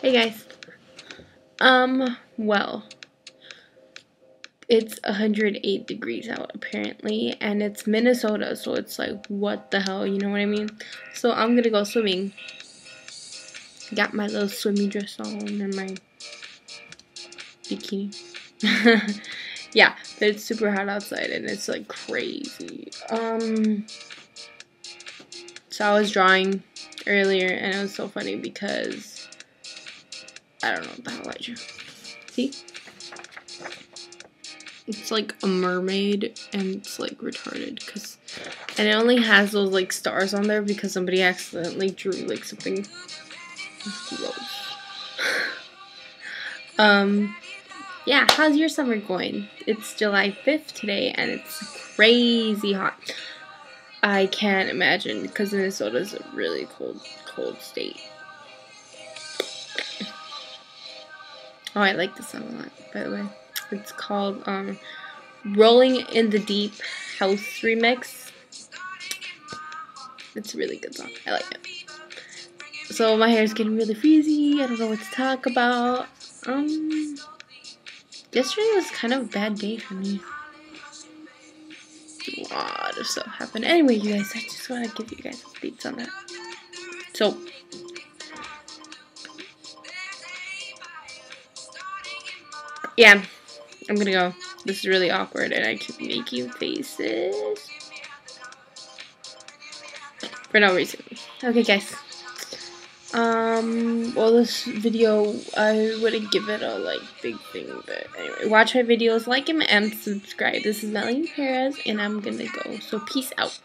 Hey guys. Well, it's 108 degrees out apparently, and it's Minnesota, so it's like, what the hell, you know what I mean? So I'm gonna go swimming. Got my little swimming dress on and my bikini. Yeah, but it's super hot outside and it's like crazy. So I was drawing earlier and it was so funny because I don't know what the hell I drew. See? It's like a mermaid and it's like retarded and it only has those like stars on there because somebody accidentally drew like something gross. Yeah, how's your summer going? It's July 5th today and it's crazy hot. I can't imagine because Minnesota's a really cold state. Oh, I like this song a lot, by the way. It's called Rolling in the Deep House Remix. It's a really good song. I like it. So my hair is getting really frizzy. I don't know what to talk about. Yesterday was kind of a bad day for me. A lot of stuff happened. Anyway, you guys, I just want to give you guys updates on that. So, yeah, I'm gonna go. This is really awkward, and I keep making faces for no reason. Okay, guys. Well, this video, I wouldn't give it a, like, big thing, but anyway, watch my videos, like them, and subscribe. This is Melanie Perez, and I'm gonna go, so peace out.